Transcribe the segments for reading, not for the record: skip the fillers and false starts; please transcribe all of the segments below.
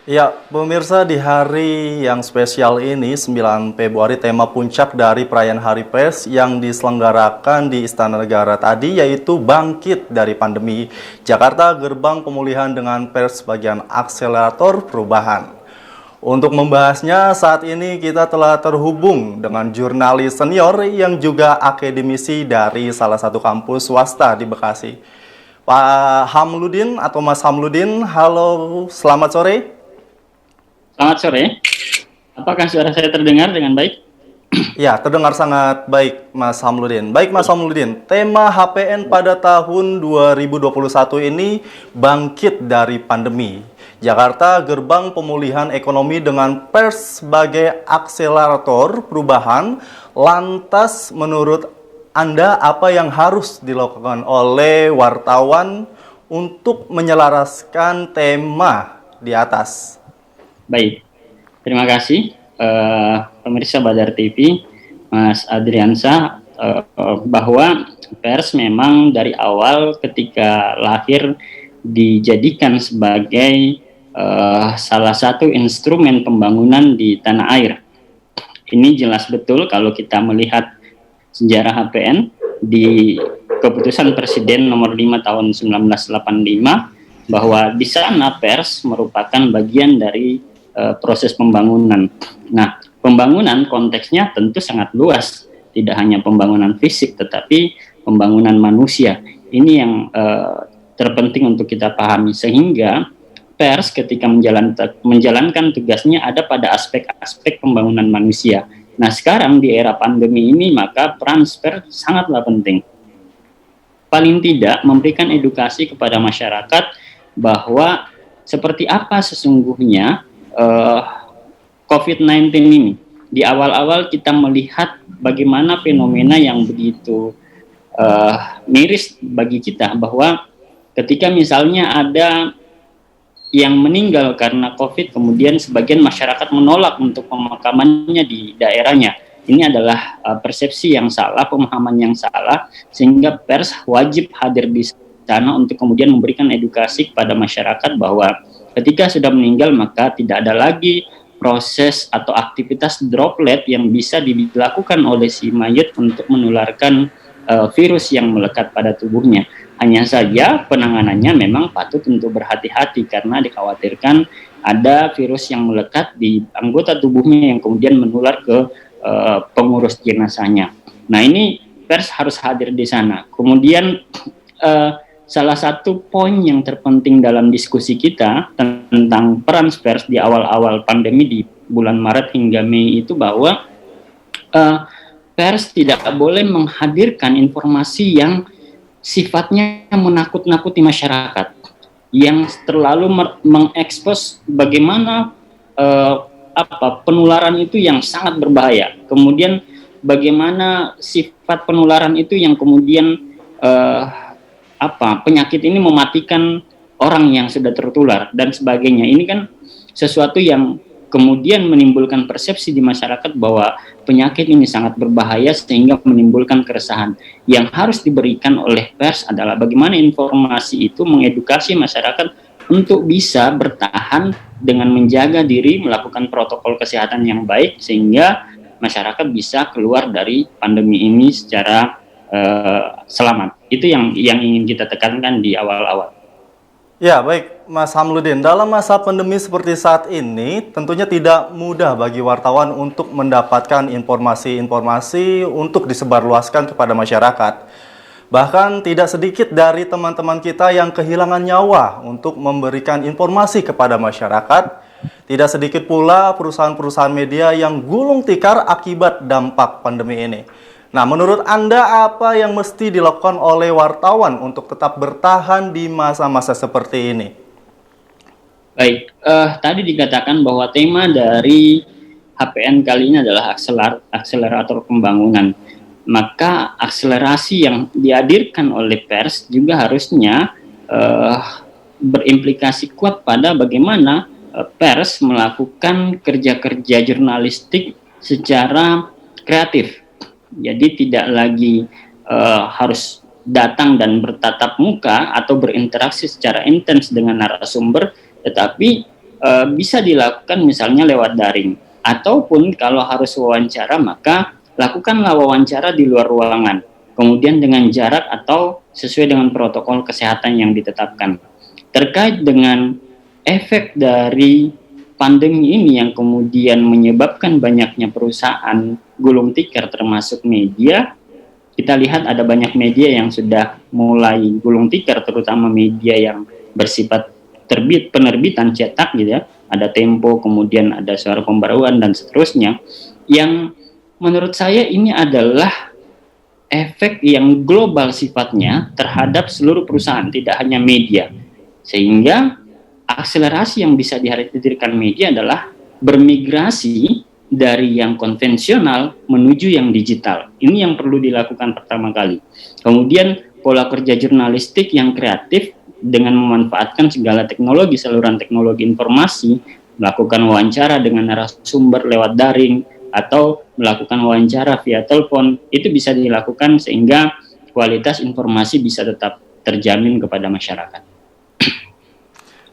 Ya, pemirsa di hari yang spesial ini, 9 Februari, tema puncak dari perayaan Hari Pers yang diselenggarakan di Istana Negara tadi, yaitu Bangkit dari Pandemi. Jakarta, gerbang pemulihan dengan pers sebagai akselerator perubahan. Untuk membahasnya, saat ini kita telah terhubung dengan jurnalis senior yang juga akademisi dari salah satu kampus swasta di Bekasi. Pak Hamludin atau Mas Hamludin, halo, selamat sore. Selamat sore. Apakah suara saya terdengar dengan baik? Ya, terdengar sangat baik Mas Hamludin. Baik Mas Hamludin, tema HPN pada tahun 2021 ini bangkit dari pandemi. Jakarta, gerbang pemulihan ekonomi dengan pers sebagai akselerator perubahan. Lantas menurut Anda apa yang harus dilakukan oleh wartawan untuk menyelaraskan tema di atas? Baik, terima kasih pemirsa Badar TV, Mas Adriansa, bahwa pers memang dari awal ketika lahir dijadikan sebagai salah satu instrumen pembangunan di tanah air. Ini jelas betul kalau kita melihat sejarah HPN di keputusan Presiden nomor 5 tahun 1985 bahwa di sana pers merupakan bagian dari proses pembangunan. Nah, pembangunan konteksnya tentu sangat luas, tidak hanya pembangunan fisik tetapi pembangunan manusia. Ini yang terpenting untuk kita pahami, sehingga pers ketika menjalankan tugasnya ada pada aspek-aspek pembangunan manusia. Nah, sekarang di era pandemi ini maka peran pers sangatlah penting. Paling tidak memberikan edukasi kepada masyarakat bahwa seperti apa sesungguhnya COVID-19 ini. Di awal-awal kita melihat bagaimana fenomena yang begitu miris bagi kita, bahwa ketika misalnya ada yang meninggal karena COVID, kemudian sebagian masyarakat menolak untuk pemakamannya di daerahnya. Ini adalah persepsi yang salah, pemahaman yang salah, sehingga pers wajib hadir di sana untuk kemudian memberikan edukasi kepada masyarakat bahwa ketika sudah meninggal maka tidak ada lagi proses atau aktivitas droplet yang bisa dilakukan oleh si mayat untuk menularkan virus yang melekat pada tubuhnya. Hanya saja penanganannya memang patut untuk berhati-hati karena dikhawatirkan ada virus yang melekat di anggota tubuhnya yang kemudian menular ke pengurus jenazahnya. Nah, ini pers harus hadir di sana. Kemudian salah satu poin yang terpenting dalam diskusi kita tentang peran pers di awal-awal pandemi di bulan Maret hingga Mei itu bahwa pers tidak boleh menghadirkan informasi yang sifatnya menakut-nakuti masyarakat, yang terlalu mengekspos bagaimana penularan itu yang sangat berbahaya. Kemudian bagaimana sifat penularan itu yang kemudian penyakit ini mematikan orang yang sudah tertular dan sebagainya. Ini kan sesuatu yang kemudian menimbulkan persepsi di masyarakat bahwa penyakit ini sangat berbahaya sehingga menimbulkan keresahan. Yang harus diberikan oleh pers adalah bagaimana informasi itu mengedukasi masyarakat untuk bisa bertahan dengan menjaga diri, melakukan protokol kesehatan yang baik sehingga masyarakat bisa keluar dari pandemi ini secara selamat. Itu yang ingin kita tekankan di awal-awal. Ya, baik Mas Hamludin. Dalam masa pandemi seperti saat ini, tentunya tidak mudah bagi wartawan untuk mendapatkan informasi-informasi untuk disebarluaskan kepada masyarakat. Bahkan tidak sedikit dari teman-teman kita yang kehilangan nyawa untuk memberikan informasi kepada masyarakat. Tidak sedikit pula perusahaan-perusahaan media yang gulung tikar akibat dampak pandemi ini. Nah, menurut Anda apa yang mesti dilakukan oleh wartawan untuk tetap bertahan di masa-masa seperti ini? Baik, tadi dikatakan bahwa tema dari HPN kali ini adalah akselerator pembangunan. Maka akselerasi yang dihadirkan oleh pers juga harusnya berimplikasi kuat pada bagaimana pers melakukan kerja-kerja jurnalistik secara kreatif. Jadi tidak lagi harus datang dan bertatap muka atau berinteraksi secara intens dengan narasumber, tetapi bisa dilakukan misalnya lewat daring, ataupun kalau harus wawancara maka lakukanlah wawancara di luar ruangan, kemudian dengan jarak atau sesuai dengan protokol kesehatan yang ditetapkan. Terkait dengan efek dari pandemi ini yang kemudian menyebabkan banyaknya perusahaan gulung tikar termasuk media, kita lihat ada banyak media yang sudah mulai gulung tikar, terutama media yang bersifat penerbitan cetak gitu ya. Ada Tempo, kemudian ada Suara Pembaruan dan seterusnya. Yang menurut saya ini adalah efek yang global sifatnya terhadap seluruh perusahaan, tidak hanya media. Sehingga akselerasi yang bisa dihadirkan media adalah bermigrasi dari yang konvensional menuju yang digital. Ini yang perlu dilakukan pertama kali. Kemudian pola kerja jurnalistik yang kreatif dengan memanfaatkan segala teknologi, saluran teknologi informasi, melakukan wawancara dengan narasumber lewat daring, atau melakukan wawancara via telepon, itu bisa dilakukan sehingga kualitas informasi bisa tetap terjamin kepada masyarakat.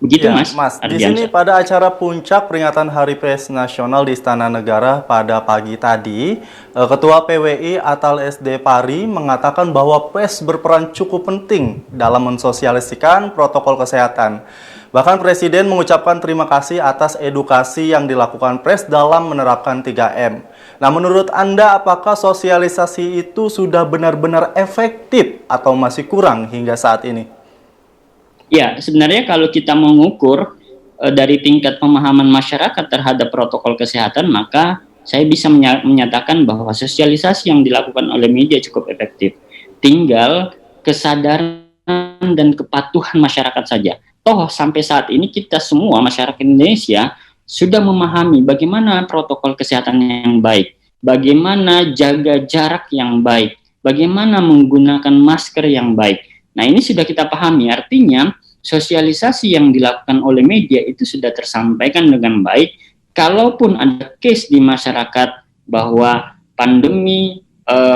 Begitu Ya, Mas di sini pada acara puncak peringatan Hari Pers Nasional di Istana Negara pada pagi tadi, Ketua PWI Atal SD Pari mengatakan bahwa pers berperan cukup penting dalam mensosialisasikan protokol kesehatan. Bahkan Presiden mengucapkan terima kasih atas edukasi yang dilakukan pers dalam menerapkan 3M. Nah, menurut Anda apakah sosialisasi itu sudah benar-benar efektif atau masih kurang hingga saat ini? Ya, sebenarnya kalau kita mengukur dari tingkat pemahaman masyarakat terhadap protokol kesehatan, maka saya bisa menyatakan bahwa sosialisasi yang dilakukan oleh media cukup efektif. Tinggal kesadaran dan kepatuhan masyarakat saja. Toh sampai saat ini kita semua masyarakat Indonesia sudah memahami bagaimana protokol kesehatan yang baik, bagaimana jaga jarak yang baik, bagaimana menggunakan masker yang baik. Nah, ini sudah kita pahami, artinya sosialisasi yang dilakukan oleh media itu sudah tersampaikan dengan baik. Kalaupun ada case di masyarakat bahwa pandemi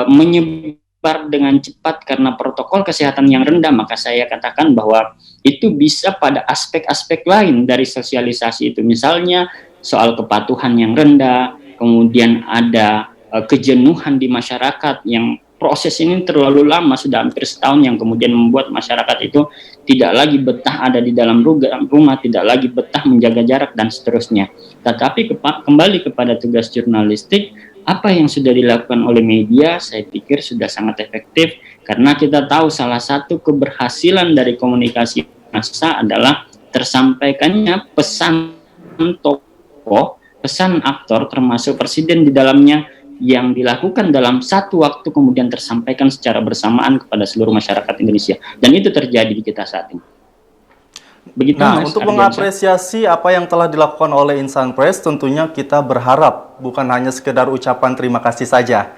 menyebar dengan cepat karena protokol kesehatan yang rendah, maka saya katakan bahwa itu bisa pada aspek-aspek lain dari sosialisasi itu. Misalnya soal kepatuhan yang rendah, kemudian ada kejenuhan di masyarakat yang proses ini terlalu lama, sudah hampir setahun, yang kemudian membuat masyarakat itu tidak lagi betah ada di dalam rumah, tidak lagi betah menjaga jarak, dan seterusnya. Tetapi kembali kepada tugas jurnalistik, apa yang sudah dilakukan oleh media, saya pikir sudah sangat efektif, karena kita tahu salah satu keberhasilan dari komunikasi massa adalah tersampaikannya pesan tokoh, pesan aktor, termasuk presiden di dalamnya, yang dilakukan dalam satu waktu kemudian tersampaikan secara bersamaan kepada seluruh masyarakat Indonesia, dan itu terjadi di kita saat ini. Begitu, Nah, Mas untuk Ardiansyah. mengapresiasi apa yang telah dilakukan oleh Insan Press, tentunya kita berharap bukan hanya sekedar ucapan terima kasih saja.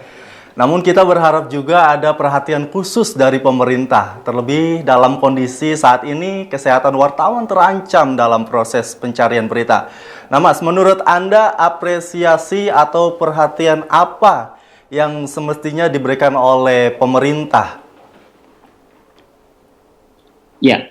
Namun kita berharap juga ada perhatian khusus dari pemerintah, terlebih dalam kondisi saat ini kesehatan wartawan terancam dalam proses pencarian berita. Nah Mas, menurut Anda apresiasi atau perhatian apa yang semestinya diberikan oleh pemerintah? Ya,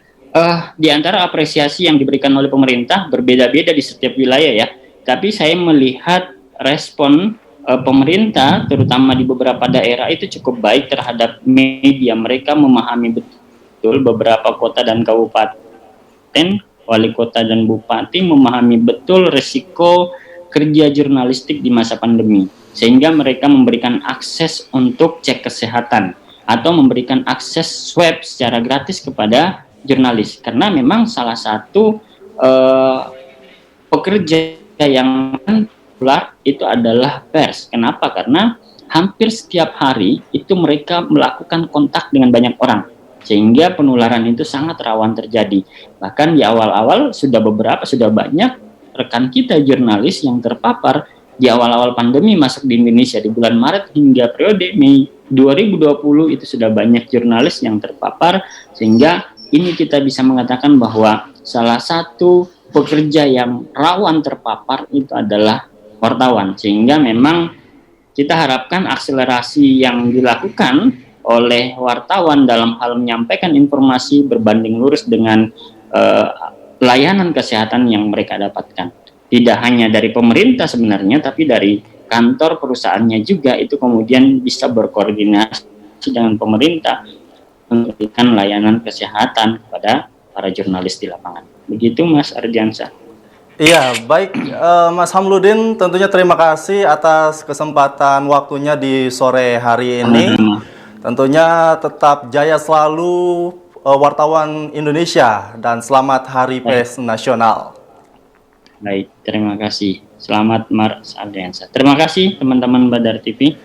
di antara apresiasi yang diberikan oleh pemerintah berbeda-beda di setiap wilayah ya. Tapi saya melihat respon pemerintah, terutama di beberapa daerah, itu cukup baik terhadap media. Mereka memahami betul, beberapa kota dan kabupaten, wali kota dan bupati memahami betul resiko kerja jurnalistik di masa pandemi. Sehingga mereka memberikan akses untuk cek kesehatan atau memberikan akses swab secara gratis kepada jurnalis. Karena memang salah satu pekerja yang populer itu adalah pers. Kenapa? Karena hampir setiap hari itu mereka melakukan kontak dengan banyak orang, sehingga penularan itu sangat rawan terjadi. Bahkan di awal-awal sudah banyak rekan kita jurnalis yang terpapar di awal-awal pandemi masuk di Indonesia di bulan Maret hingga periode Mei 2020, itu sudah banyak jurnalis yang terpapar, sehingga ini kita bisa mengatakan bahwa salah satu pekerja yang rawan terpapar itu adalah wartawan. Sehingga memang kita harapkan akselerasi yang dilakukan oleh wartawan dalam hal menyampaikan informasi berbanding lurus dengan layanan kesehatan yang mereka dapatkan. Tidak hanya dari pemerintah sebenarnya, tapi dari kantor perusahaannya juga itu kemudian bisa berkoordinasi dengan pemerintah untuk memberikan layanan kesehatan kepada para jurnalis di lapangan. Begitu Mas Ardiansyah. Iya, baik Mas Hamludin, tentunya terima kasih atas kesempatan waktunya di sore hari ini. Tentunya tetap jaya selalu wartawan Indonesia dan selamat Hari Pers Nasional. Baik, terima kasih. Selamat Mas Ardiansyah. Terima kasih teman-teman Badar TV.